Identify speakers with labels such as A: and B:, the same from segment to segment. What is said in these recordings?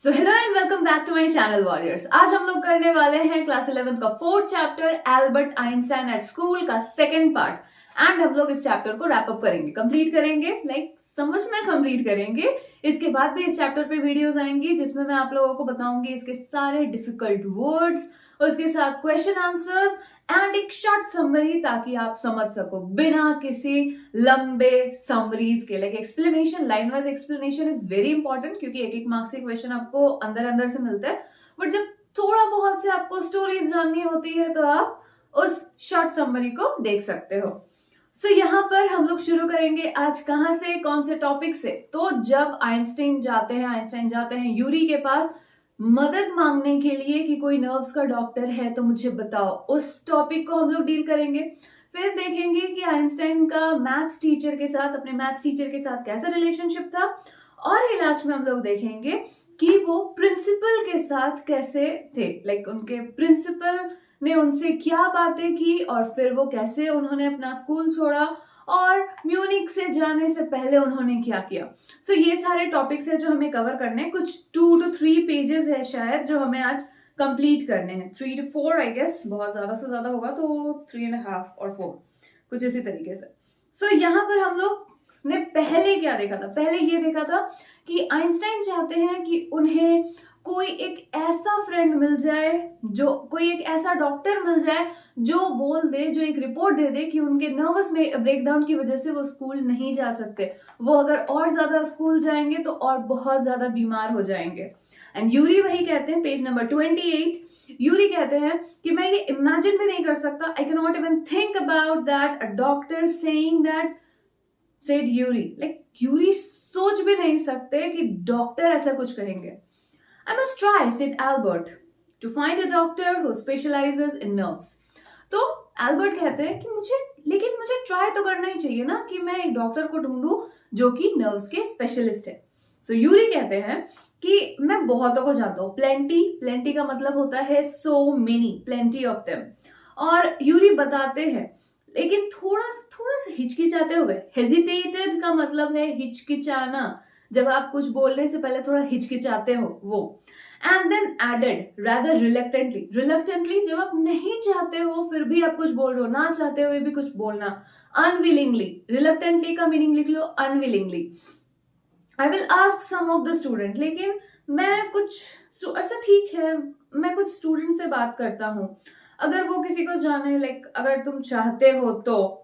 A: So hello and welcome back to my channel warriors. आज हम लोग करने वाले हैं क्लास 11th का 4th chapter Albert Einstein at school का सेकंड पार्ट। एंड हम लोग इस चैप्टर को रैप अप करेंगे, कंप्लीट करेंगे, समझना कंप्लीट करेंगे। इसके बाद भी इस चैप्टर पे वीडियोस आएंगी जिसमें मैं आप लोगों को बताऊंगी इसके सारे डिफिकल्ट वर्ड्स, उसके साथ क्वेश्चन आंसर्स एंड एक शॉर्ट समरी, ताकि आप समझ सको बिना किसी लंबे समरीज के। Explanation, line wise explanation is very important, क्योंकि एक एक मार्क्स के क्वेश्चन आपको अंदर अंदर से मिलता है। बट जब थोड़ा बहुत से आपको स्टोरीज जाननी होती है तो आप उस शॉर्ट समरी को देख सकते हो। सो यहाँ पर हम लोग शुरू करेंगे आज कहाँ से, कौन से टॉपिक से। तो जब आइंस्टाइन जाते हैं यूरी के पास मदद मांगने के लिए कि कोई नर्व्स का डॉक्टर है तो मुझे बताओ, उस टॉपिक को हम लोग डील करेंगे। फिर देखेंगे कि आइंस्टाइन का अपने मैथ्स टीचर के साथ कैसा रिलेशनशिप था। और लास्ट में हम लोग देखेंगे कि वो प्रिंसिपल के साथ कैसे थे, उनके प्रिंसिपल ने उनसे क्या बातें की और फिर वो कैसे उन्होंने अपना स्कूल छोड़ा और म्यूनिक से जाने से पहले उन्होंने क्या किया। सो ये सारे टॉपिक्स है जो हमें कवर करने हैं। कुछ 2 to 3 पेजेस है शायद जो हमें आज कंप्लीट करने हैं। 3 to 4 आई गेस, बहुत ज्यादा से ज्यादा होगा तो 3.5 और 4 कुछ इसी तरीके से। सो यहाँ पर हम लोग ने पहले क्या देखा था, पहले ये देखा था कि आइंस्टाइन चाहते हैं कि उन्हें कोई एक ऐसा फ्रेंड मिल जाए, कोई एक ऐसा डॉक्टर मिल जाए जो बोल दे, जो एक रिपोर्ट दे दे कि उनके नर्वस में ब्रेकडाउन की वजह से वो स्कूल नहीं जा सकते। वो अगर और ज्यादा स्कूल जाएंगे तो और बहुत ज्यादा बीमार हो जाएंगे। एंड यूरी वही कहते हैं, पेज नंबर 28, यूरी कहते हैं कि मैं ये इमेजिन भी नहीं कर सकता, I can not even think about that a doctor saying that, said Yuri. Yuri सोच भी नहीं सकते कि डॉक्टर ऐसा कुछ कहेंगे। I must try, said Albert, to find a doctor who specializes in nerves. तो एल्बर्ट कहते हैं कि मुझे ट्राई तो करना ही चाहिए ना, कि मैं एक डॉक्टर को ढूंढूं जो कि नर्व्स के स्पेशलिस्ट है। सो यूरी कहते हैं कि मैं बहुतों को जानता हूँ। प्लेंटी का मतलब होता है so many, plenty of them. और यूरी बताते हैं, लेकिन थोड़ा सा हिचकिचाते हुए। हेजिटेटेड का मतलब है हिचकिचाना, जब आप कुछ बोलने से पहले थोड़ा हिचकिचाते हो वो। And then added rather reluctantly, जब आप नहीं चाहते हो फिर भी आप कुछ बोल रहे हो, ना चाहते हुए भी कुछ बोलना। अनविलिंगली, रिलक्टेंटली का मीनिंग लिख लो unwillingly. I will ask some of the student, लेकिन मैं कुछ, अच्छा ठीक है, मैं कुछ स्टूडेंट से बात करता हूँ, अगर वो किसी को जाने, अगर तुम चाहते हो तो।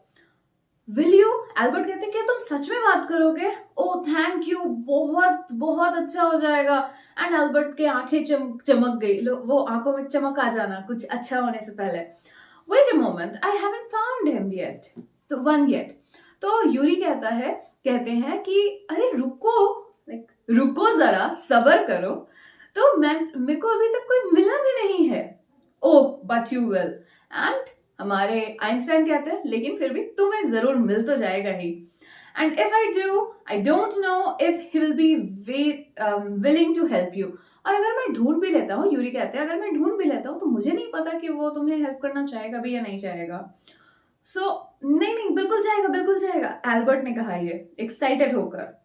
A: विल यू, एल्बर्ट कहते हैं क्या तुम सच में बात करोगे? ओ थैंक यू, बहुत बहुत अच्छा हो जाएगा। एंड एल्बर्ट के आंखें चमक गई, वो आंखों में चमक आ जाना कुछ अच्छा होने से पहले। Wait a moment, I haven't found him yet. तो यूरी कहते हैं कि अरे रुको जरा, सब्र करो, तो मेरे को अभी तक कोई मिला भी नहीं है। Oh but you will. And हमारे आइंस्टाइन कहते हैं लेकिन फिर भी तुम्हें जरूर मिल तो जाएगा ही। And if I do, I don't know if he will be willing to help you. और अगर मैं ढूंढ भी लेता हूँ, यूरी कहते हैं, अगर मैं ढूंढ भी लेता हूँ तो मुझे नहीं पता कि वो तुम्हें हेल्प करना चाहेगा भी या नहीं चाहेगा। सो नहीं, बिल्कुल चाहेगा, एल्बर्ट ने कहा ये एक्साइटेड होकर।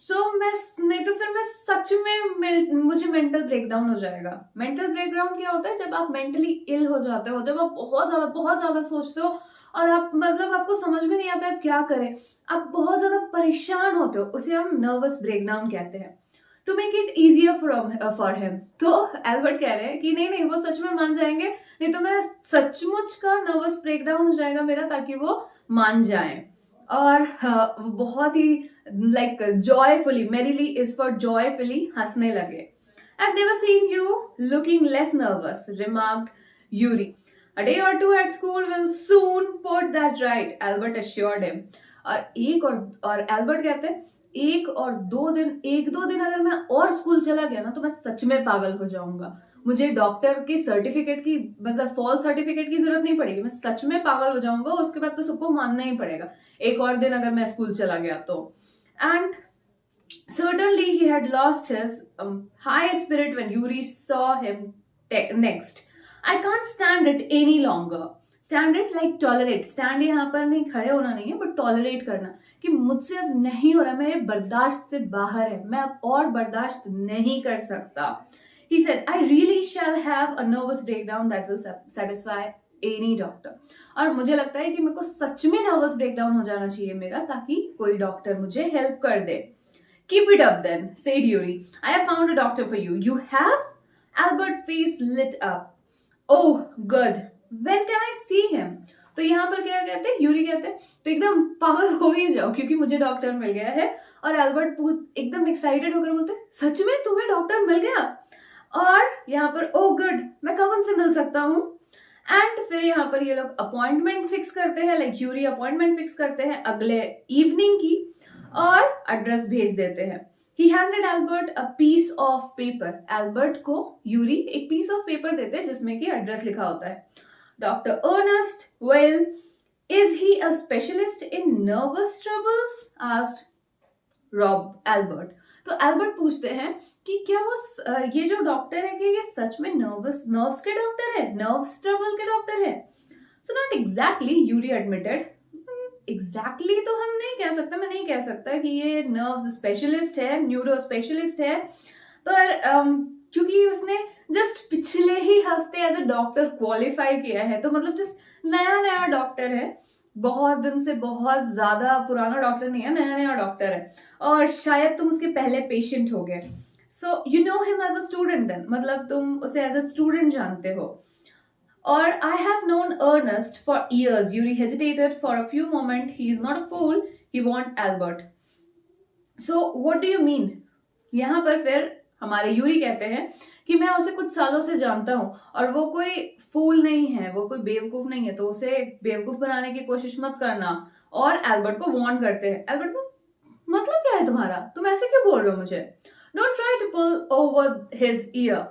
A: फिर मैं सच में, मुझे मेंटल ब्रेकडाउन हो जाएगा। मेंटल ब्रेकडाउन क्या होता है? जब आप मेंटली इल हो जाते हो, जब आप बहुत ज्यादा सोचते हो और आपको समझ में नहीं आता है क्या करें, आप बहुत ज्यादा परेशान होते हो, उसे हम नर्वस ब्रेकडाउन कहते हैं। To make it easier for him, तो एल्बर्ट कह रहे हैं कि नहीं वो सच में मान जाएंगे, नहीं तो मैं सचमुच का नर्वस ब्रेकडाउन हो जाएगा मेरा, ताकि वो मान जाए। और बहुत ही joyfully, merrily is for joyfully, हंसने लगे। I've never seen you looking less nervous, remarked Yuri. A day or two at school will soon put that right, Albert assured him. और एल्बर्ट कहते हैं एक दो दिन अगर मैं और स्कूल चला गया ना तो मैं सच में पागल हो जाऊंगा। मुझे डॉक्टर के सर्टिफिकेट की, फॉल्स सर्टिफिकेट की जरूरत नहीं पड़ेगी, मैं सच में पागल हो जाऊंगा, उसके बाद तो सबको मानना ही पड़ेगा एक और दिन अगर मैं स्कूल चला गया तो। And certainly he had lost his high spirit when Yuri saw him next. I can't stand it any longer, stand it like tolerate, stand यहाँ पर नहीं खड़े होना नहीं है बट टॉलरेट करना कि मुझसे अब नहीं हो रहा, मेरे बर्दाश्त से बाहर है, मैं अब और बर्दाश्त नहीं कर सकता। He said, I really shall have a nervous breakdown that will satisfy any doctor. और मुझे लगता है कि मेरे को सच में नर्वस ब्रेकडाउन हो जाना चाहिए मेरा, ताकि कोई डॉक्टर मुझे हेल्प कर दे। Keep it up then, said Yuri. I have found a doctor for you. You have? Albert's face lit up. Oh, good. When can I see him? तो यहाँ पर क्या कहते हैं, यूरी कहते हैं तो एकदम पागल हो ही जाओ क्योंकि मुझे डॉक्टर मिल गया है। और एल्बर्ट एकदम एक्साइटेड होकर बोलते सच में तुम्हें डॉक्टर मिल गया? और यहाँ पर ओ गुड, मैं कब उनसे मिल सकता हूँ? एंड फिर यहाँ पर ये लोग अपॉइंटमेंट फिक्स करते हैं, लाइक यूरी अपॉइंटमेंट फिक्स करते हैं अगले इवनिंग की और एड्रेस भेज देते हैं। He handed Albert a piece of paper. Albert को यूरी एक piece of paper देते हैं जिसमें कि एड्रेस लिखा होता है। Dr. Ernest, well, is he a specialist in nervous troubles? Asked Albert. तो एल्बर्ट पूछते हैं कि क्या वो ये जो डॉक्टर है कि ये सच में नर्व्स के डॉक्टर है, नर्व्स ट्रबल के डॉक्टर है? So not exactly, Yuri admitted. Exactly तो हम नहीं कह सकते, मैं नहीं कह सकता कि ये नर्व्स स्पेशलिस्ट है, न्यूरो स्पेशलिस्ट है, पर क्योंकि उसने जस्ट पिछले ही हफ्ते एज अ डॉक्टर क्वालिफाई किया है, तो मतलब जस्ट नया नया डॉक्टर है, बहुत दिन से, बहुत ज्यादा पुराना डॉक्टर नहीं है, नया नया डॉक्टर है और शायद तुम उसके पहले पेशेंट हो गए। So you know him as a student then, मतलब तुम उसे एज अ स्टूडेंट जानते हो। और I have known Ernest for years. Yuri hesitated for a few moments. He is not a fool. He wants Albert. So what do you mean? यहाँ पर फिर हमारे यूरी कहते हैं कि मैं उसे कुछ सालों से जानता हूँ और वो कोई फूल नहीं है, वो कोई बेवकूफ नहीं है, तो उसे बेवकूफ बनाने की कोशिश मत करना। और एल्बर्ट को वार्न करते हैं। एल्बर्ट को मतलब क्या है तुम्हारा, तुम ऐसे क्यों बोल रहे हो मुझे? Don't try to pull over his ear.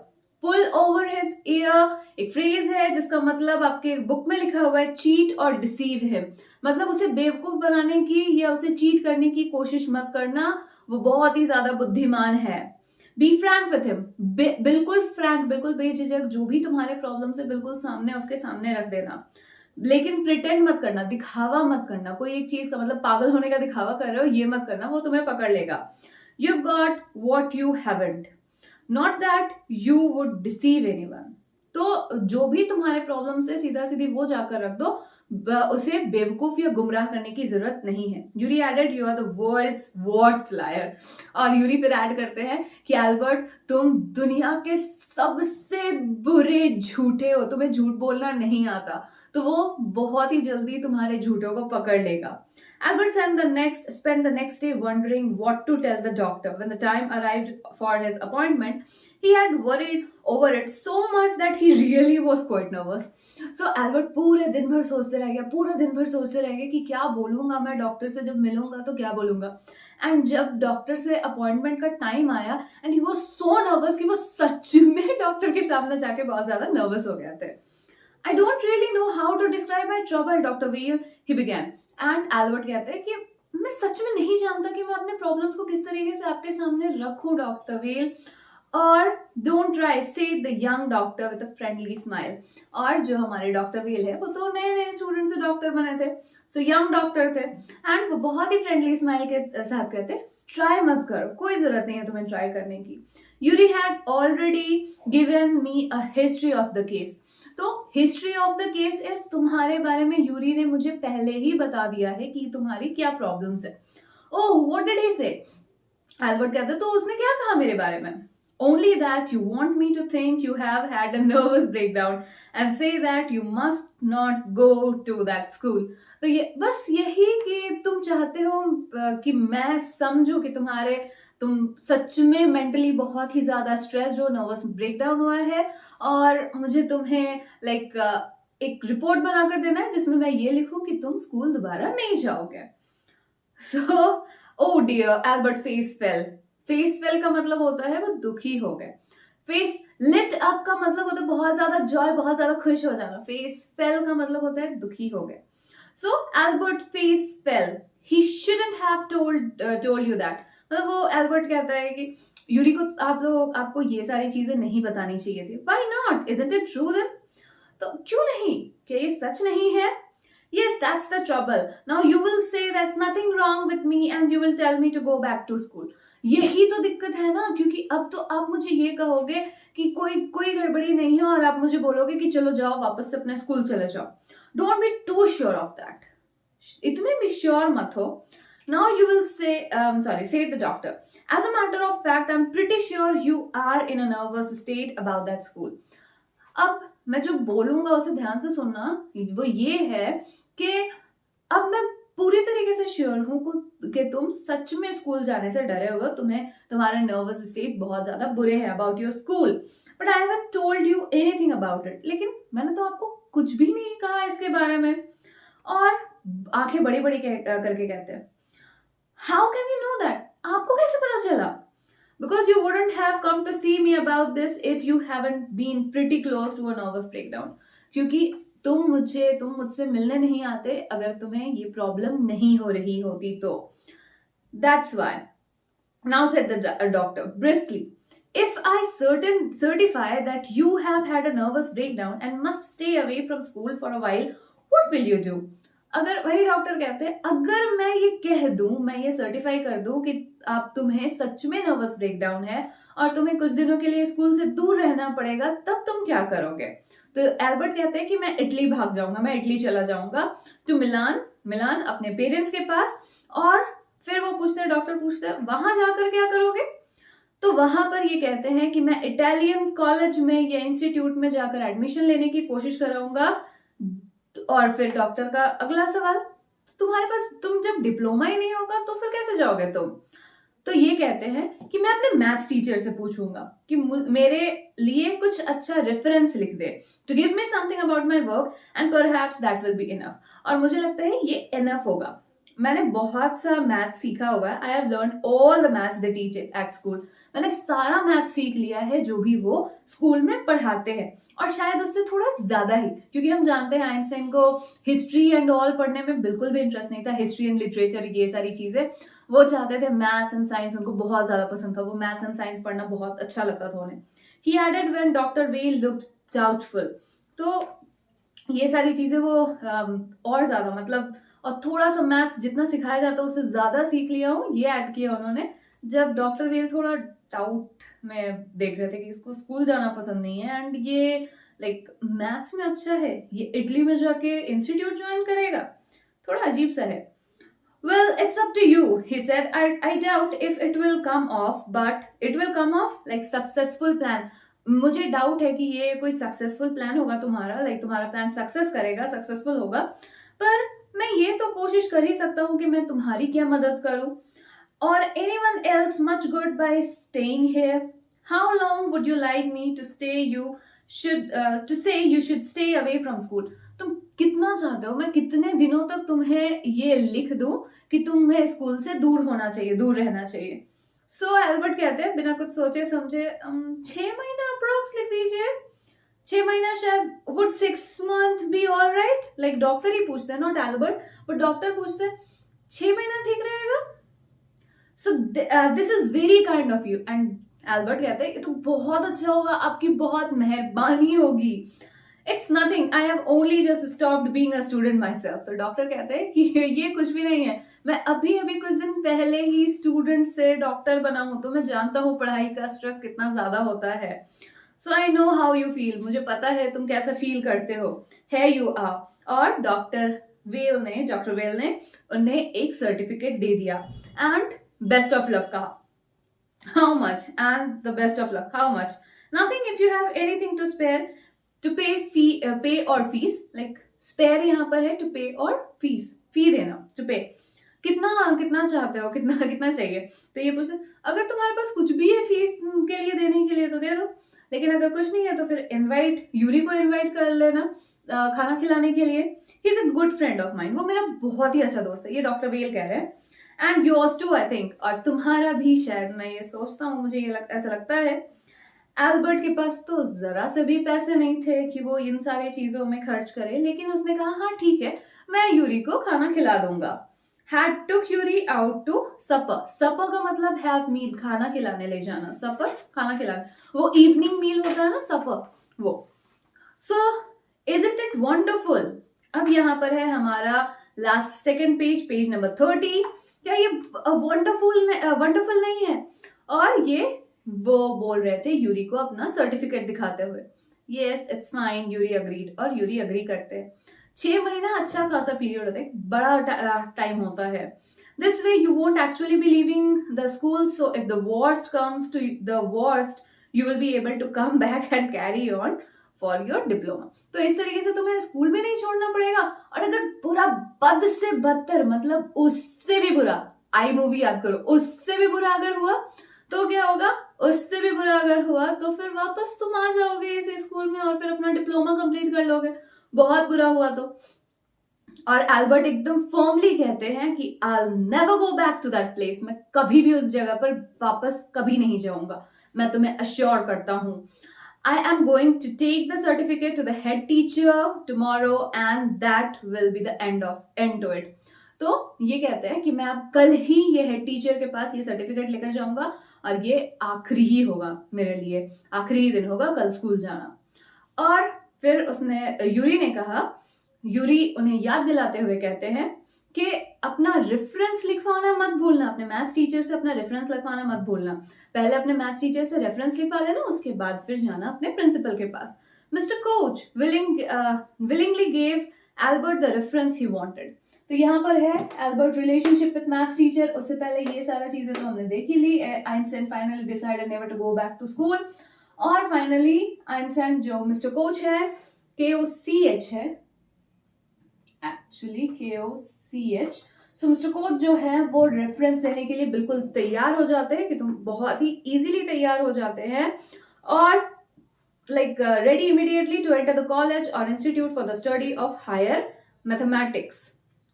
A: Pull over his ear एक फ्रेज है जिसका मतलब आपके बुक में लिखा हुआ है चीट और डिसीव है, मतलब उसे बेवकूफ बनाने की या उसे चीट करने की कोशिश मत करना, वो बहुत ही ज्यादा बुद्धिमान है। बी फ्रैंक विथ हिम, बिल्कुल फ्रैंक, बिल्कुल बेझिझक, जो भी तुम्हारे प्रॉब्लम है बिल्कुल सामने उसके सामने रख देना, लेकिन प्रिटेंड मत करना, दिखावा मत करना, कोई एक चीज का मतलब पागल होने का दिखावा कर रहे हो ये मत करना, वो तुम्हें पकड़ लेगा। You've got what you haven't, not that you would deceive anyone. तो जो भी तुम्हारे प्रॉब्लम से सीधा सीधी वो जाकर रख दो, उसे बेवकूफ या गुमराह करने की जरूरत नहीं है। Yuri added, you are the world's worst liar. और यूरी फिर ऐड करते हैं कि एल्बर्ट तुम दुनिया के सबसे बुरे झूठे हो, तुम्हें झूठ बोलना नहीं आता, तो वो बहुत ही जल्दी तुम्हारे झूठों को पकड़ लेगा। Albert spent the next day wondering what to tell the doctor. When the time arrived for his appointment, he had worried over it so much that he really was quite nervous. So Albert पूरे दिन भर सोचते रह गया, पूरा दिन भर सोचते रह गया कि क्या बोलूंगा मैं डॉक्टर से, जब मिलूंगा तो क्या बोलूंगा। एंड जब डॉक्टर से अपॉइंटमेंट का टाइम आया and he was so nervous कि वो सच में डॉक्टर के सामने जाके बहुत ज्यादा नर्वस हो गए थे। I don't really know how to describe my trouble, Dr. Weil, he began. And Albert कहते हैं कि मैं सच में नहीं जानता कि मैं अपने प्रॉब्लम्स को किस तरीके से आपके सामने रखूं, डॉक्टर वेल। और don't try, said the young doctor with a friendly smile. और जो हमारे डॉक्टर वेल है वो तो नए नए स्टूडेंट से डॉक्टर बने थे, सो यंग डॉक्टर थे, एंड वो बहुत ही फ्रेंडली स्माइल के साथ कहते ट्राई मत करो, कोई जरूरत नहीं है तुम्हें ट्राई करने की। Yuri had already given me a history of the case. तो history of the case is तुम्हारे बारे में यूरी ने मुझे पहले ही बता दिया है कि तुम्हारी क्या प्रॉब्लम्स है। ओह व्हाट डिड ही से? एल्बर्ट कहते तो उसने क्या कहा मेरे बारे में? Only that you want me to think you have had a nervous breakdown and say that you must not go to that school. तो ये बस यही कि तुम चाहते हो कि मैं समझूं कि तुम सच में मेंटली बहुत ही ज्यादा स्ट्रेस्ड हो, नर्वस ब्रेकडाउन हुआ है, और मुझे तुम्हें एक रिपोर्ट बनाकर देना है जिसमें मैं ये लिखूं कि तुम स्कूल दोबारा नहीं जाओगे। So oh dear, Albert face fell. Face fell का मतलब होता है वो दुखी हो गए। फेस लिट अप का मतलब होता है बहुत ज्यादा जॉय, बहुत ज्यादा खुश हो जाना। फेस फेल का मतलब होता है दुखी हो गए। So Albert face fell, he shouldn't have told you that. मतलब वो एल्बर्ट कहता है कि यूरी को आपको ये सारी चीजें नहीं बतानी चाहिए थी। Why not, isn't it true then? तो क्यों नहीं? क्या ये सच नहीं है? Yes, that's the trouble. Now you will say that's nothing wrong with me and you will tell me to go back to school. यही तो दिक्कत है ना, क्योंकि अब तो आप मुझे ये कहोगे कि कोई गड़बड़ी नहीं है और आप मुझे बोलोगे कि चलो जाओ वापस से अपने स्कूल चले जाओ. Don't be too sure of that. इतने भी श्योर मत हो. Now you will say, say the doctor. As a matter of fact, I'm pretty sure you are in a nervous state about that school. अब मैं जो बोलूंगा उसे ध्यान से सुनना. वो ये है कि अब मैं पूरी तरीके से श्योर हूँ कि तुम सच में स्कूल जाने से डरे हो, तुम्हें तुम्हारे नर्वस स्टेट बहुत ज्यादा बुरे हैं about your school. But I haven't told you anything about it. लेकिन मैंने तो आपको कुछ भी नहीं कहा इसके बारे में. और आंखें बड़ी बड़ी करके कहते हैं, how can you know that? आपको कैसे पता चला? Because you wouldn't have come to see me about this if you haven't been pretty close to a nervous breakdown. क्योंकि तुम मुझसे मिलने नहीं आते अगर तुम्हें ये प्रॉब्लम नहीं हो रही होती तो. That's why. Now said the doctor briskly, if I certify that you have had a nervous breakdown and must stay away from school for a while, what will you do? अगर वही doctor कहते हैं, अगर मैं ये कह दूं, मैं ये सर्टिफाई कर दूं कि तुम्हें सच में नर्वस ब्रेकडाउन है और तुम्हें कुछ दिनों के लिए स्कूल से दूर रहना पड़ेगा, तब तुम क्या करोगे? तो एल्बर्ट कहते हैं कि मैं इटली भाग जाऊंगा, मैं इटली चला जाऊंगा टू मिलान अपने पेरेंट्स के पास. और फिर वो डॉक्टर पूछते हैं वहां जाकर क्या करोगे? तो वहां पर ये कहते हैं कि मैं इटालियन कॉलेज में या इंस्टीट्यूट में जाकर एडमिशन लेने की कोशिश कराऊंगा. और फिर डॉक्टर का अगला सवाल, तुम्हारे पास तुम जब डिप्लोमा ही नहीं होगा तो फिर कैसे जाओगे तुम? तो ये कहते हैं कि मैं अपने मैथ्स टीचर से पूछूंगा कि मेरे लिए कुछ अच्छा रेफरेंस लिख दे, to give me something about my work and perhaps that will be enough. और मुझे लगता है ये इनफ होगा. मैंने बहुत सा मैथ सीखा हुआ है. I have learn all the maths they teach at school. मैंने सारा मैथ सीख लिया है जो भी वो स्कूल में पढ़ाते हैं, और शायद उससे थोड़ा ज्यादा ही, क्योंकि हम जानते हैं आइंस्टाइन को हिस्ट्री एंड ऑल पढ़ने में बिल्कुल भी इंटरेस्ट नहीं था. हिस्ट्री एंड लिटरेचर ये सारी चीजें वो चाहते थे. मैथ्स एंड साइंस उनको बहुत ज्यादा पसंद था. वो मैथ्स एंड साइंस पढ़ना बहुत अच्छा लगता था उन्हें. He added when doctor Weil looked doubtful. तो ये सारी चीजें वो और ज्यादा मतलब, और थोड़ा सा मैथ्स जितना सिखाया जाता है उससे ज्यादा सीख लिया हूँ, ये ऐड किया उन्होंने जब डॉक्टर वेल थोड़ा डाउट में देख रहे थे कि इसको स्कूल जाना पसंद नहीं है एंड ये लाइक मैथ्स में अच्छा है, ये इटली में जाके इंस्टीट्यूट ज्वाइन करेगा. थोड़ा अजीब सा है. Well, it's up to you, he said. I doubt if it will come off, but it will come off like successful plan. मुझे डाउट है कि ये कोई सक्सेसफुल प्लान होगा तुम्हारा, लाइक तुम्हारा प्लान सक्सेस करेगा, सक्सेसफुल होगा. पर मैं ये तो कोशिश कर ही सकता हूँ कि मैं तुम्हारी क्या मदद करूँ. और anyone else much good by staying here? How long would you like me to stay? To say you should stay away from school. तुम कितना चाहते हो मैं कितने दिनों तक तुम्हें ये लिख दूं कि तुम्हें स्कूल से दूर होना चाहिए, दूर रहना चाहिए. सो एल्बर्ट कहते हैं बिना कुछ सोचे समझे 6 महीना अप्रोक्स लिख दीजिए. 6 महीना शायद. Would 6 months be all right? Like doctor ही पूछते हैं, नॉट एल्बर्ट, बट डॉक्टर पूछते हैं 6 महीना ठीक रहेगा? So this is very kind of you. And Albert कहते हैं तो बहुत अच्छा होगा, आपकी बहुत मेहरबानी होगी. It's nothing. I have only just stopped being a student myself. So doctor कहते हैं कि ये कुछ भी नहीं है, मैं अभी कुछ दिन पहले ही स्टूडेंट से डॉक्टर बना हूं, तो मैं जानता हूँ पढ़ाई का स्ट्रेस कितना ज्यादा होता है. So I know how you feel. मुझे पता है तुम कैसा फील करते हो. Here you are. और डॉक्टर वेल ने उन्हें एक सर्टिफिकेट दे दिया एंड बेस्ट ऑफ लक कहा. How much? And the best of luck. How much? Nothing if you have anything to spare. To pay और fees, like spare यहाँ पर है to pay और fees, fee देना, to pay. कितना चाहते हो, कितना चाहिए? तो ये पूछते अगर तुम्हारे पास कुछ भी है फीस के लिए देने के लिए तो दे दो, लेकिन अगर कुछ नहीं है तो फिर यूरी को इनवाइट कर लेना खाना खिलाने के लिए. ही is a good friend of mind. वो मेरा बहुत ही अच्छा दोस्त है, ये डॉक्टर वेल कह रहे हैं. And yours too I think. और तुम्हारा भी शायद, मैं ये सोचता हूँ, मुझे ये ऐसा लगता है. एल्बर्ट के पास तो जरा से भी पैसे नहीं थे कि वो इन सारी चीजों में खर्च करे, लेकिन उसने कहा हाँ ठीक है मैं यूरी को खाना खिला दूंगा. Had took Yuri out to supper. Supper का मतलब have meal, खाना खिलाने ले जाना. Supper खाना खिलाना, वो इवनिंग मील होता है ना supper, वो. So Isn't it wonderful? अब यहाँ पर है हमारा last second page, page number 30। क्या ये वंडरफुल नहीं है? और ये वो बोल रहे थे यूरी को अपना सर्टिफिकेट दिखाते हुए। Yes it's fine, Yuri agreed, और यूरी अग्री करते हैं। 6 महीना अच्छा खासा पीरियड होता है, बड़ा टाइम होता है। This way you won't actually be leaving the school, so if the worst comes to the worst, you will be able to come back and carry on for your diploma. तो इस तरीके से तुम्हें school में नहीं छोड़ना पड़ेगा। और अगर बुरा बद से बदतर, मतलब उससे भी बुरा, आई मूवी याद करो, उससे भी बुरा अगर हुआ तो क्या होगा? उससे भी बुरा अगर हुआ तो फिर वापस तुम आ जाओगे इस स्कूल में और फिर अपना डिप्लोमा कंप्लीट कर लोगे। बहुत बुरा हुआ तो। और एल्बर्ट एकदम फर्मली कहते हैं कि I'll never go back to that place, मैं कभी भी उस जगह पर वापस कभी नहीं जाऊंगा, मैं तुम्हें अश्योर करता हूं। I am going to take the certificate to the head teacher tomorrow and that will be the end to it. तो ये कहते हैं कि मैं अब कल ही ये हेड टीचर के पास ये सर्टिफिकेट लेकर जाऊंगा और ये आखिरी ही होगा मेरे लिए, आखिरी दिन होगा कल स्कूल जाना। और फिर यूरी ने कहा, यूरी उन्हें याद दिलाते हुए कहते हैं कि अपना रेफरेंस लिखवाना मत भूलना, अपने मैथ्स टीचर से अपना रेफरेंस लिखवाना मत भूलना। पहले अपने मैथ्स टीचर से रेफरेंस लिखवा लेना, उसके बाद फिर जाना अपने प्रिंसिपल के पास। Mister Koch willingly gave Albert the reference he wanted. तो यहाँ पर है Albert relationship with maths teacher. उससे पहले ये सारा चीजें तो हमने देख ही ली। Einstein finally decided never to go back to school. और फाइनली आइंस्टाइन जो मिस्टर कोच है, KOCH है actually, KOCH। So mister Koch जो है वो रेफरेंस देने के लिए बिल्कुल तैयार हो जाते हैं, कि तुम बहुत ही इजीली तैयार हो जाते हैं, और ready immediately to enter the college or institute for the study of higher mathematics.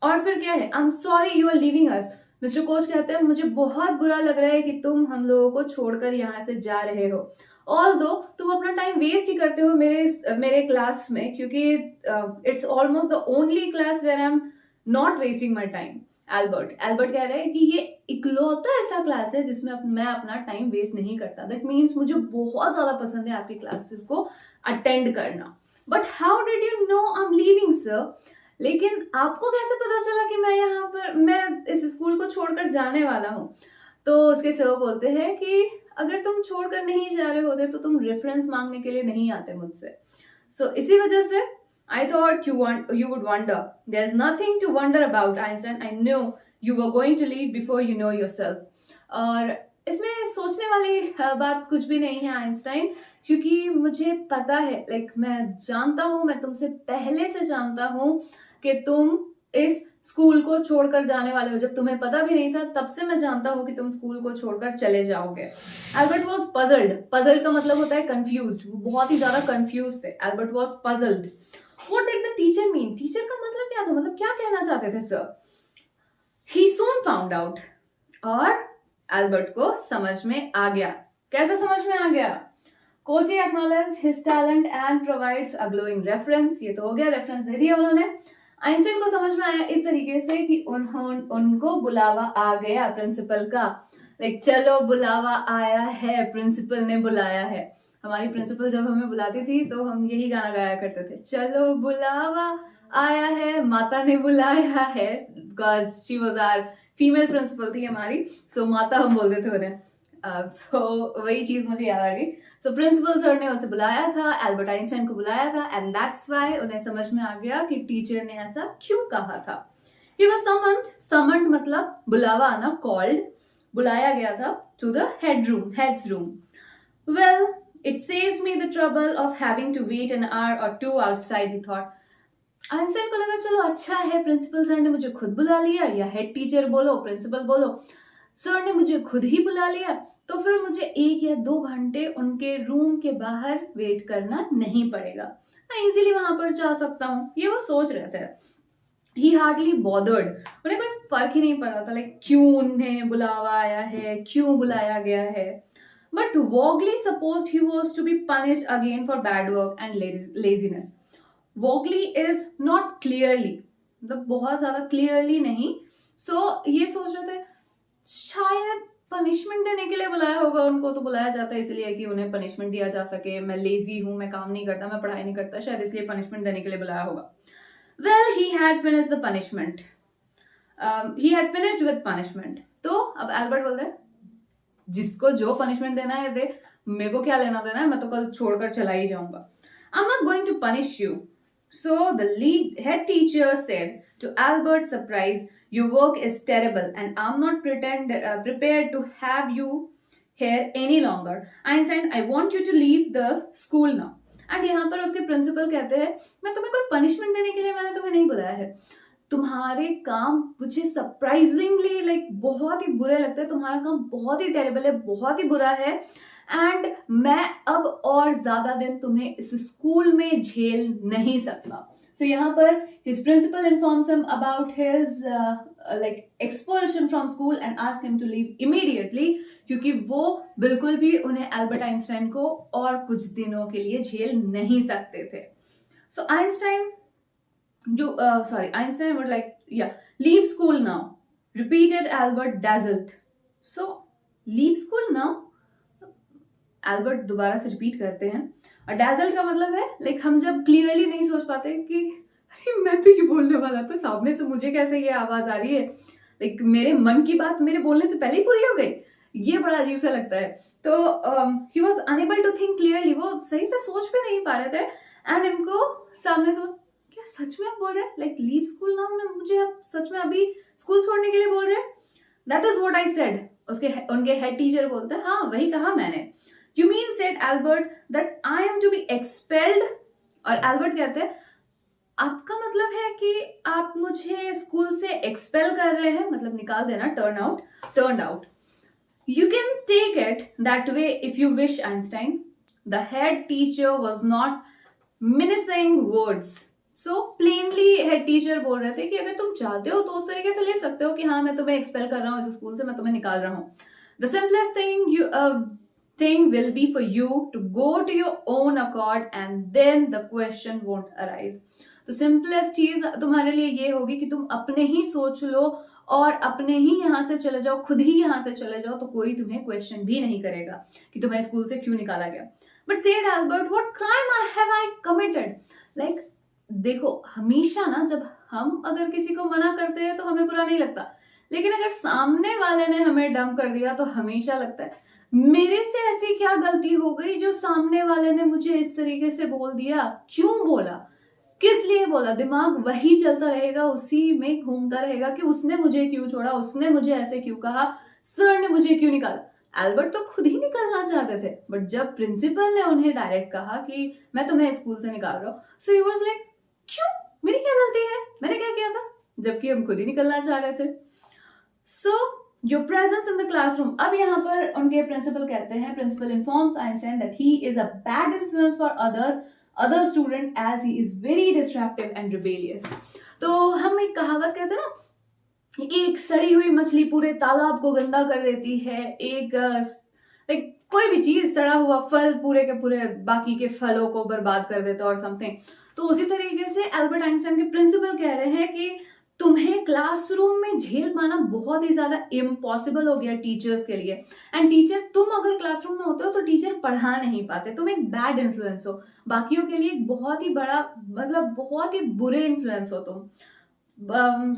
A: और फिर क्या है? I'm sorry you are leaving us. Mister coach कहते हैं मुझे बहुत बुरा लग रहा है कि तुम हम लोगों को छोड़कर यहाँ से जा रहे हो। ऑल्दो तुम अपना टाइम वेस्ट ही करते हो मेरे क्लास में, क्योंकि it's almost the only class where I am not wasting my time. Albert कह रहे हैं कि ये इकलौता ऐसा क्लास है जिसमें मैं अपना टाइम वेस्ट नहीं करता। दैट मीन्स मुझे बहुत ज्यादा पसंद है आपकी क्लासेस को अटेंड करना। But how did you know I am leaving sir? लेकिन आपको कैसे पता चला कि मैं इस स्कूल को छोड़कर जाने वाला हूँ? तो उसके सर बोलते हैं कि अगर तुम छोड़कर नहीं जा रहे होते तो तुम रेफरेंस मांगने के लिए नहीं आते मुझसे। सो इसी वजह से I thought you would wonder. There's nothing to wonder about, Einstein. I knew you were going to leave before you know yourself. और इसमें सोचने वाली बात कुछ भी नहीं है आइंस्टाइन, क्योंकि मुझे पता है, मैं जानता हूँ, मैं तुमसे पहले से जानता हूँ कि तुम इस स्कूल को छोड़कर जाने वाले हो। जब तुम्हें पता भी नहीं था तब से मैं जानता हूँ कि तुम स्कूल को छोड़कर चले जाओगे। एल्बर्ट वॉज पजल्ड का मतलब होता है कंफ्यूज्ड। वो बहुत ही ज्यादा कंफ्यूज थे। Albert was puzzled. What did the teacher mean? Teacher का मतलब क्या था? मतलब क्या कहना चाहते थे sir? He soon found out. और एल्बर्ट को समझ में आ गया। कैसे समझ में आ गया? Coach acknowledged his talent and provides a glowing reference. ये तो हो गया, रेफरेंस दे दिया उन्होंने। आइंस्टाइन को समझ में आया इस तरीके से कि उनको बुलावा आ गया प्रिंसिपल का। चलो बुलावा आया है, प्रिंसिपल ने बुलाया है। हमारी प्रिंसिपल जब हमें बुलाती थी तो हम यही गाना गाया करते थे, चलो बुलावा आया है, माता ने बुलाया है। Because she was our female principal थी हमारी, सो माता हम बोलते थे उन्हें। सो वही चीज मुझे याद आ गई। सो प्रिंसिपल सर ने उसे बुलाया था, एल्बर्ट आइंस्टाइन को बुलाया था, एंड दैट्स व्हाई उन्हें समझ में आ गया कि टीचर ने ऐसा क्यों कहा था। ही वाज समन्ड मतलब बुलावा आना, कॉल्ड, बुलाया गया था to the head's room. Well, it saves me the trouble of having to wait an hour or two outside, he thought. Einstein को लगा चलो अच्छा है, प्रिंसिपल सर ने मुझे खुद बुला लिया, या हेड टीचर बोलो, प्रिंसिपल बोलो, सर ने मुझे खुद ही बुला लिया, तो फिर मुझे 1 या 2 घंटे उनके रूम के बाहर वेट करना नहीं पड़ेगा, मैं इजीली वहां पर जा सकता हूँ। ये वो सोच रहे थे। He hardly bothered. उन्हें कोई फर्क ही नहीं पड़ रहा था क्यों उन्हें बुलावा आया है, क्यों बुलाया गया है। But Wogley supposed he was to be punished again for bad work and laziness. Wogley is not clearly, मतलब बहुत ज्यादा clearly नहीं। So ये सोच रहे थे शायद पनिशमेंट देने के लिए बुलाया होगा उनको, तो बुलाया जाता है इसलिए कि उन्हें पनिशमेंट दिया जा सके। मैं लेजी हूँ, मैं काम नहीं करता, मैं पढ़ाई नहीं करता, शायद इसलिए पनिशमेंट देने के लिए बुलाया होगा। Well he had finished the punishment, he had finished with punishment. तो अब एल्बर्ट बोलते हैं जिसको जो पनिशमेंट देना है दे, मेरे को क्या लेना देना है, मैं तो कल छोड़कर चला ही जाऊंगा। I am not going to punish you. So the lead head teacher said to Albert surprise, your work is terrible and I'm not prepared to have you here any longer. Einstein, I want you to leave the school now. And यहाँ पर उसके principal कहते हैं मैं तुम्हें कोई punishment देने के लिए मैंने तुम्हें नहीं बुलाया है, तुम्हारे काम मुझे सरप्राइजिंगली बहुत ही बुरे लगते हैं, तुम्हारा काम बहुत ही टेरेबल है, बहुत ही बुरा है, एंड मैं अब और ज्यादा दिन तुम्हें इस स्कूल में झेल नहीं सकता। So यहाँ पर his principal informs him about his expulsion from school and ask him to leave immediately, क्योंकि वो बिल्कुल भी उन्हें एल्बर्ट आइंस्टाइन को और कुछ दिनों के लिए झेल नहीं सकते थे। So Einstein would leave school now, repeated Albert dazzled. So leave school now, Albert दोबारा से रिपीट करते हैं, और डैजल का मतलब है हम जब क्लियरली नहीं सोच पाते कि अरे मैं तो ये बोलने वाला था, सामने से मुझे कैसे ये आवाज आ रही है, मेरे मन की बात मेरे बोलने से पहले ही पूरी हो गई, ये बड़ा अजीब सा लगता है। तो he was unable to think clearly, वो सही से सोच भी नहीं पा रहे थे, एंड इनको सामने से क्या सच में आप बोल रहे हैं लीव स्कूल नाउ में, मुझे आप सच में अभी स्कूल छोड़ने के लिए बोल रहे हैं? That is what I said. उनके हेड टीचर बोलते हैं हाँ वही कहा मैंने। You mean, said Albert, that I am to be expelled? और एल्बर्ट कहते हैं आपका मतलब है कि आप मुझे स्कूल से एक्सपेल कर रहे हैं, मतलब निकाल देना, turned out. You can take it that way if you wish, Einstein. The head teacher was not mincing words. So plainly head teacher बोल रहे थे कि अगर तुम चाहते हो तो उस तरीके से ले सकते हो कि हाँ मैं तुम्हें एक्सपेल कर रहा हूँ इस स्कूल से, मैं तुम्हें निकाल रहा हूँ। The simplest thing will be for you to go to your own accord and then the question won't arise. तो सिंपलेस्ट चीज तुम्हारे लिए ये होगी कि तुम अपने ही सोच लो और अपने ही यहाँ से चले जाओ, खुद ही यहाँ से चले जाओ, तो कोई तुम्हें क्वेश्चन भी नहीं करेगा कि तुम्हें स्कूल से क्यों निकाला गया। But said Albert, what crime have I committed? देखो हमेशा ना जब हम अगर किसी को मना करते हैं तो हमें बुरा नहीं लगता, लेकिन अगर सामने वाले ने हमें डंप कर दिया तो हमेशा लगता है मेरे से ऐसी क्या गलती हो गई जो सामने वाले ने मुझे इस तरीके से बोल दिया, क्यों बोला, किस लिए बोला, दिमाग वही चलता रहेगा, उसी में घूमता रहेगा कि उसने मुझे क्यों छोड़ा, उसने मुझे ऐसे क्यों कहा, सर ने मुझे क्यों निकाला। एल्बर्ट तो खुद ही निकलना चाहते थे, बट जब प्रिंसिपल ने उन्हें डायरेक्ट कहा कि मैं तुम्हें स्कूल से निकाल रहा हूँ, सो ही वाज लाइक क्यों, मेरी क्या गलती है, मैंने क्या किया था, जबकि हम खुद ही निकलना चाह रहे थे। So your presence in the classroom. अब यहाँ पर उनके प्रिंसिपल कहते हैं, principal informs Einstein that he is a bad influence for other student as he is very distractive and rebellious. तो हम एक कहावत कहते हैं ना, एक सड़ी हुई मछली पूरे तालाब को गंदा कर देती है, एक कोई भी चीज, सड़ा हुआ फल पूरे के पूरे बाकी के फलों को बर्बाद कर देता है और समथिंग। तो उसी तरीके से एल्बर्ट आइंस्टाइन के प्रिंसिपल कह रहे हैं कि तुम्हें क्लासरूम में झेल पाना बहुत ही ज्यादा इम्पॉसिबल हो गया टीचर्स के लिए, एंड टीचर तुम अगर क्लासरूम में होते हो तो टीचर पढ़ा नहीं पाते, तुम एक बैड इन्फ्लुएंस हो, बाकियों के लिए एक बहुत ही बड़ा, मतलब बहुत ही बुरे इन्फ्लुएंस हो तुम।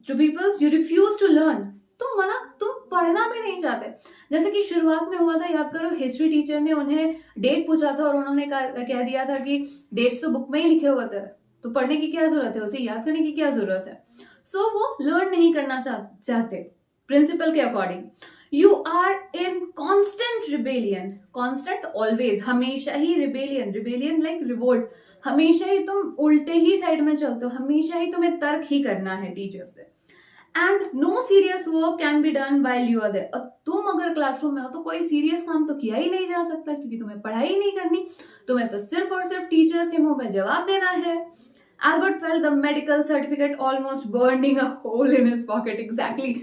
A: To peoples you refuse to learn, तुम पढ़ना भी नहीं चाहते। जैसे कि शुरुआत में हुआ था, याद करो, हिस्ट्री टीचर ने उन्हें डेट पूछा था और उन्होंने कह दिया था कि डेट्स तो बुक में ही लिखे हुए थे, तो पढ़ने की क्या जरूरत है, उसे याद करने की क्या जरूरत है। सो वो लर्न नहीं करना चाहते प्रिंसिपल के according. You are in constant rebellion, constant always, हमेशा ही रिबेलियन लाइक रिवोल्ट, हमेशा ही तुम उल्टे ही साइड में चलते हो, हमेशा ही तुम्हें तर्क ही करना है टीचर से। And no serious work can be done while you are there, और तुम अगर क्लासरूम में हो तो कोई सीरियस काम तो किया ही नहीं जा सकता, क्योंकि तुम्हें पढ़ाई नहीं करनी, तुम्हें तो सिर्फ और सिर्फ टीचर्स के मुंह में जवाब देना है। Albert felt the medical certificate almost burning a hole in his pocket. Exactly.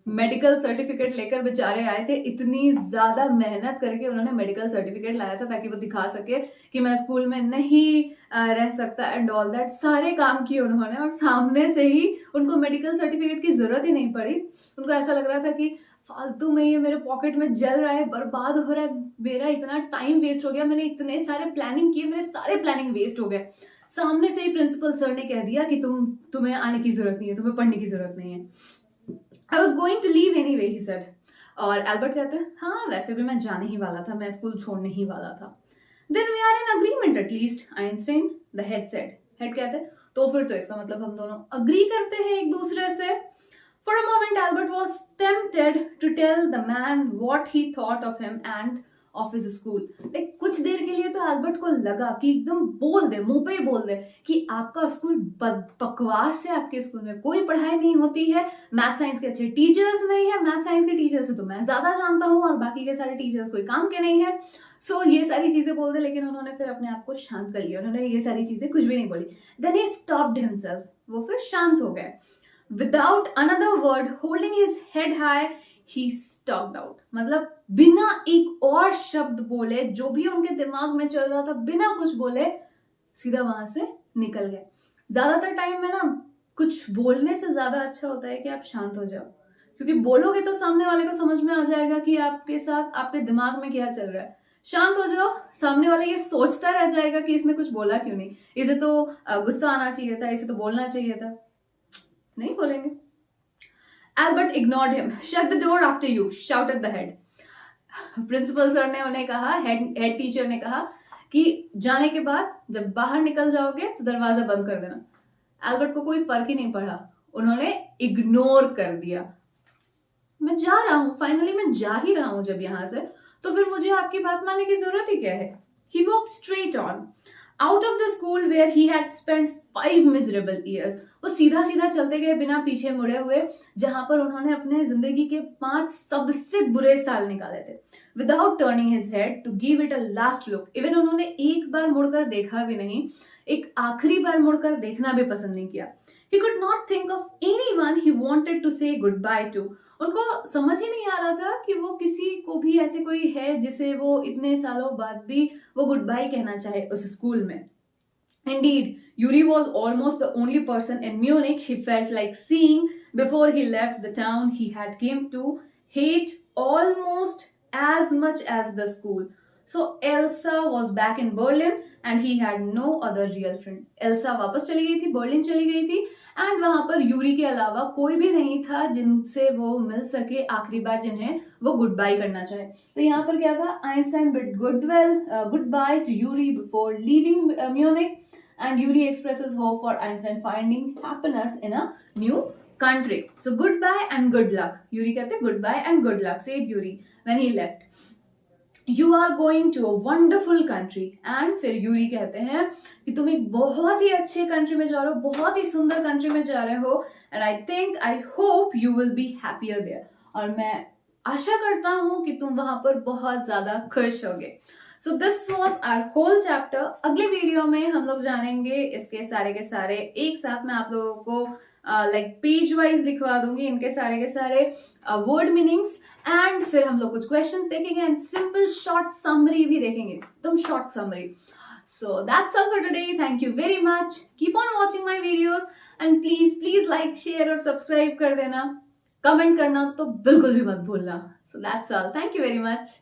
A: Medical certificate लेकर बेचारे आए थे, इतनी ज्यादा मेहनत करके उन्होंने मेडिकल सर्टिफिकेट लाया था ताकि वो दिखा सके कि मैं स्कूल में नहीं रह सकता एंड ऑल दैट, सारे काम किए उन्होंने, और सामने से ही उनको मेडिकल सर्टिफिकेट की जरूरत ही नहीं पड़ी। उनको ऐसा लग रहा था कि फालतू में ये मेरे पॉकेट में जल रहा है, बर्बाद हो रहा है, मेरा इतना टाइम वेस्ट हो गया, मैंने इतने सारे प्लानिंग किए, मेरे सारे प्लानिंग वेस्ट हो गए। सामने से ही प्रिंसिपल सर ने कह दिया कि तुम्हें आने की जरूरत नहीं है, तुम्हें पढ़ने की जरूरत नहीं है। I was going to leave anyway, he said. और एल्बर्ट कहते हैं हाँ वैसे भी मैं जाने ही वाला था, मैं स्कूल छोड़ने ही वाला था। Then we are in agreement at least, Einstein, the head said. Head कहते हैं तो फिर तो इसका मतलब हम दोनों अग्री करते हैं एक दूसरे से। For a moment, Albert was tempted to tell the man what he thought of him and of his school. Like कुछ देर के लिए तो एल्बर्ट को लगा कि एकदम बोल दे, मुंह पे ही बोल दे कि आपका स्कूल बकवास है, आपके स्कूल में कोई पढ़ाई नहीं होती है, मैथ साइंस के अच्छे टीचर्स नहीं है, मैथ साइंस के टीचर्स से तो मैं ज्यादा जानता हूँ और बाकी के सारे टीचर्स कोई काम के नहीं है। सो ये सारी चीजें बोल दे, लेकिन उन्होंने फिर अपने आप को शांत कर लिया, उन्होंने ये सारी चीजें कुछ भी नहीं बोली। देन ही स्टॉप्ड हिमसेल्फ, वो फिर शांत हो गए। Without another word, holding his head high, he stalked out. मतलब बिना एक और शब्द बोले, जो भी उनके दिमाग में चल रहा था, बिना कुछ बोले सीधा वहां से निकल गए। ज्यादातर टाइम में ना कुछ बोलने से ज्यादा अच्छा होता है कि आप शांत हो जाओ, क्योंकि बोलोगे तो सामने वाले को समझ में आ जाएगा कि आपके साथ आपके दिमाग में क्या चल रहा है। शांत हो जाओ, सामने वाला ये सोचता रह जाएगा कि इसने कुछ बोला क्यों नहीं, इसे तो गुस्सा आना चाहिए था, इसे तो बोलना चाहिए था, नहीं बोलेंगे। Albert ignored him. Shut the door after you, shouted the head. Principal sir ने उन्हें कहा, हेड टीचर ने कहा कि जाने के बाद जब बाहर निकल जाओगे तो दरवाजा बंद कर देना। एल्बर्ट को कोई फर्क ही नहीं पड़ा, उन्होंने इग्नोर कर दिया। मैं जा रहा हूं, फाइनली मैं जा ही रहा हूं जब यहां से, तो फिर मुझे आपकी बात मानने की जरूरत ही क्या है। He walked straight on out of the school where he had spent 5 miserable years. वो सीधा सीधा चलते गए बिना पीछे मुड़े हुए, जहां पर उन्होंने अपने जिंदगी के 5 सबसे बुरे साल निकाले थे। Without turning his head to give it a last look, even उन्होंने एक बार मुड़कर देखा भी नहीं, एक आखिरी बार मुड़कर देखना भी पसंद नहीं किया। He could not think of anyone he wanted to say goodbye to. उनको समझ ही नहीं आ रहा था कि वो किसी को भी ऐसे कोई है जिसे वो इतने सालों बाद भी वो गुड बाय कहना चाहे उस स्कूल में। Indeed, Yuri was almost the only person in Munich he felt like seeing before he left the town he had came to hate almost as much as the school. So Elsa was back in Berlin and he had no other real friend. Elsa वापस चली गई थी, Berlin चली गई थी, and वहां पर Yuri के अलावा कोई भी नहीं था जिनसे वो मिल सके आखिरी बार, जिन्हें वो गुड बाय करना चाहे। तो यहाँ पर क्या था, Einstein bid good by two Yuri before leaving Munich, and Yuri expresses hope for Einstein finding happiness in a new country. So goodbye and good luck. Yuri कहते goodbye and good luck, said Yuri when he left. You are going to a wonderful country. And फिर Yuri कहते हैं कि तुम एक बहुत ही अच्छे country में जा रहे हो, बहुत ही सुंदर कंट्री में जा रहे हो, and I hope you will be happier there. और मैं आशा करता हूँ कि तुम वहां पर बहुत ज्यादा खुश होगे। So this was our whole chapter. अगले वीडियो में हम लोग जानेंगे इसके सारे के सारे, एक साथ मैं आप लोगों को पेज वाइज लिखवा दूंगी इनके सारे के सारे वर्ड मीनिंग्स, एंड फिर हम लोग कुछ क्वेश्चंस देखेंगे एंड सिंपल शॉर्ट समरी भी देखेंगे, एकदम short summary. So that's all for today, thank you very much, keep on watching my videos and please like share और सब्सक्राइब कर देना, कमेंट करना तो बिल्कुल भी मत भूलना। So that's all, thank you very much.